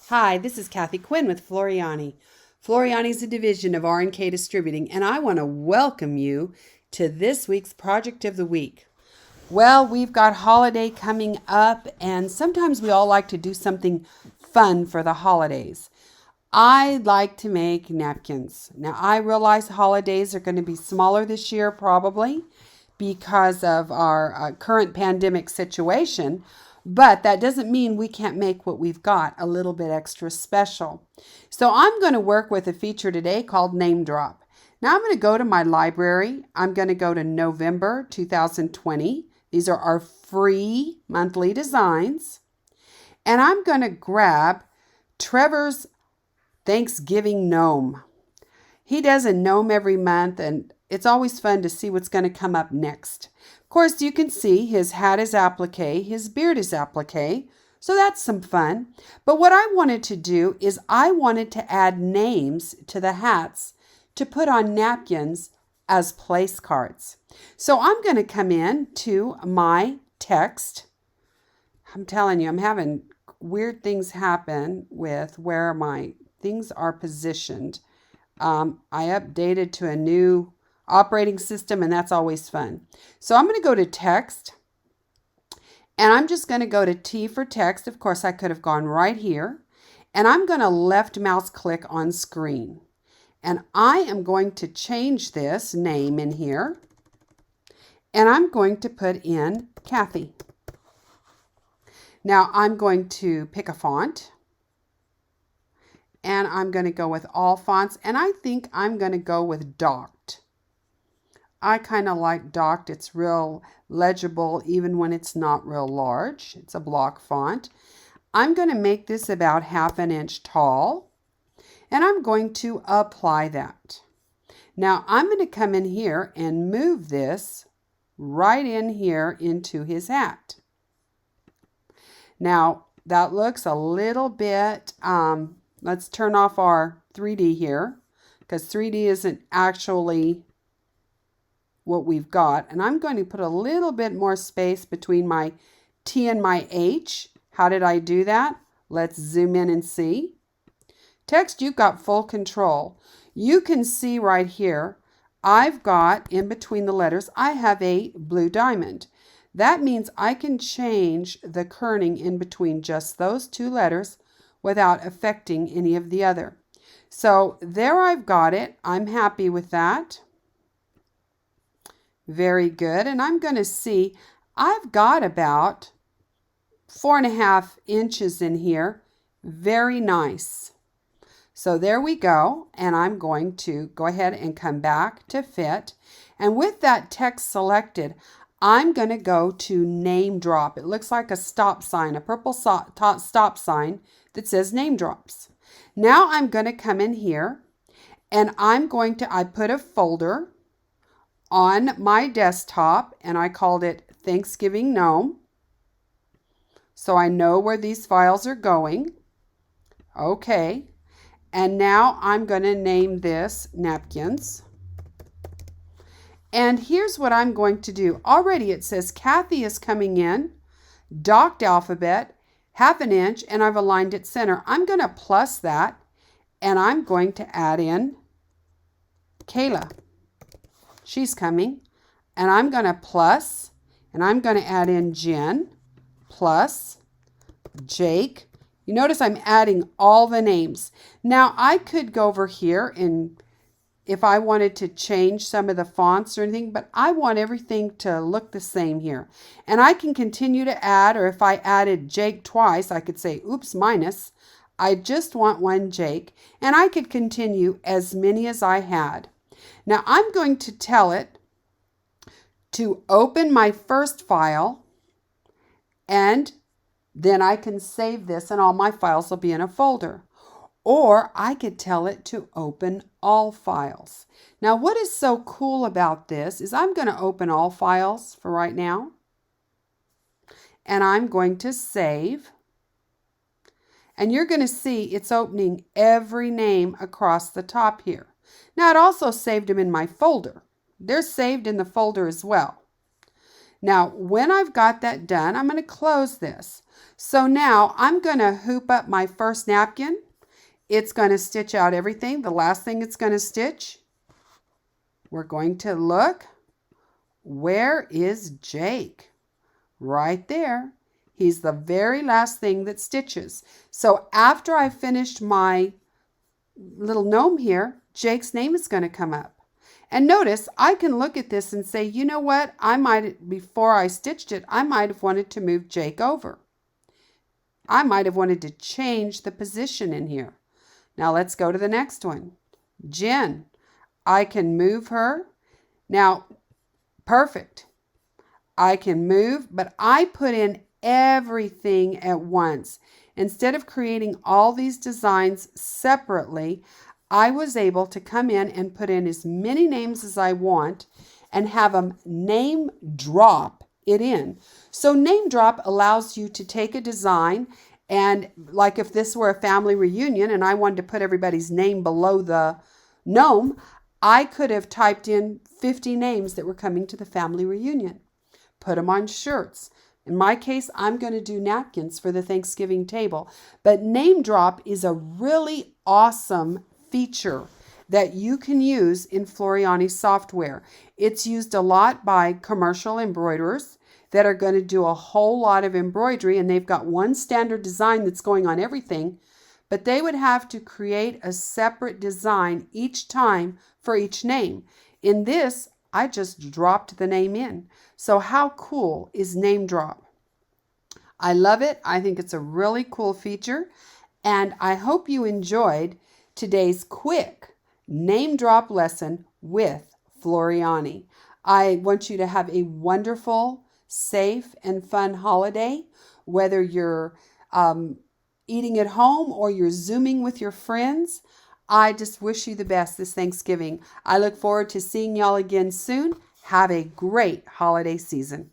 Hi, this is Kathi Quinn with Floriani. Floriani is a division of R&K Distributing, and I want to welcome you to this week's Project of the Week. Well, we've got holiday coming up, and sometimes we all like to do something fun for the holidays. I like to make napkins. Now, I realize holidays are going to be smaller this year, probably because of our current pandemic situation. But that doesn't mean we can't make what we've got a little bit extra special. So I'm going to work with a feature today called Name Drop. Now I'm going to go to my library. I'm going to go to November 2020. These are our free monthly designs. And I'm going to grab Trevor's Thanksgiving Gnome. He does a gnome every month, and it's always fun to see what's going to come up next. Of course, you can see his hat is applique, his beard is applique, so that's some fun. But what I wanted to do is I wanted to add names to the hats to put on napkins as place cards. So I'm going to come in to my text. I'm telling you, I'm having weird things happen with where my things are positioned. I updated to a new operating system, and that's always fun. So I'm going to go to text, and I'm just going to go to T for text. Of course, I could have gone right here, and I'm going to left mouse click on screen. And I am going to change this name in here, and I'm going to put in Kathi. Now I'm going to pick a font, and I'm going to go with all fonts, and I think I'm going to go with docked. I kind of like docked. It's real legible even when it's not real large. It's a block font. I'm going to make this about 1/2 inch tall, and I'm going to apply that. Now I'm going to come in here and move this right in here into his hat. Now that looks a little bit, let's turn off our 3D here because 3D isn't actually what we've got. And I'm going to put a little bit more space between my T and my H. How did I do that? Let's zoom in and see. Text, you've got full control. You can see right here, I've got in between the letters, I have a blue diamond. That means I can change the kerning in between just those two letters without affecting any of the other. So there I've got it. I'm happy with that. Very good. And I'm going to see, I've got about 4.5 inches in here. Very nice. So there we go. And I'm going to go ahead and come back to fit. And with that text selected, I'm going to go to Name Drop. It looks like a stop sign, a purple stop sign that says Name Drops. Now I'm going to come in here, and I put a folder on my desktop, and I called it Thanksgiving Gnome. So I know where these files are going. Okay. And now I'm going to name this Napkins. And here's what I'm going to do. Already it says Kathi is coming in, docked alphabet, 1/2 inch, and I've aligned it center. I'm going to plus that, and I'm going to add in Kayla. She's coming, and I'm going to plus, and I'm going to add in Jen, plus Jake. You notice I'm adding all the names. Now I could go over here and if I wanted to change some of the fonts or anything, but I want everything to look the same here. And I can continue to add, or if I added Jake twice, I could say, oops, minus. I just want one Jake, and I could continue as many as I had. Now I'm going to tell it to open my first file, and then I can save this and all my files will be in a folder. Or I could tell it to open all files. Now what is so cool about this is I'm going to open all files for right now. And I'm going to save. And you're going to see it's opening every name across the top here. Now it also saved them in my folder. They're saved in the folder as well. Now, when I've got that done, I'm going to close this. So now I'm going to hoop up my first napkin. It's going to stitch out everything. The last thing it's going to stitch, we're going to look. Where is Jake? Right there. He's the very last thing that stitches. So after I finished my little gnome here, Jake's name is going to come up. And notice I can look at this and say, you know what? Before I stitched it, I might have wanted to move Jake over. I might have wanted to change the position in here. Now let's go to the next one. Jen, I can move her. Now, perfect. I can move, but I put in everything at once. Instead of creating all these designs separately, I was able to come in and put in as many names as I want and have them name drop it in. So name drop allows you to take a design, and like if this were a family reunion and I wanted to put everybody's name below the gnome, I could have typed in 50 names that were coming to the family reunion. Put them on shirts. In my case, I'm going to do napkins for the Thanksgiving table. But name drop is a really awesome feature that you can use in Floriani software. It's used a lot by commercial embroiderers that are going to do a whole lot of embroidery, and they've got one standard design that's going on everything, but they would have to create a separate design each time for each name. In this, I just dropped the name in. So how cool is name drop? I love it. I think it's a really cool feature, and I hope you enjoyed today's quick name drop lesson with Floriani. I want you to have a wonderful, safe, and fun holiday, whether you're eating at home or you're Zooming with your friends. I just wish you the best this Thanksgiving. I look forward to seeing y'all again soon. Have a great holiday season.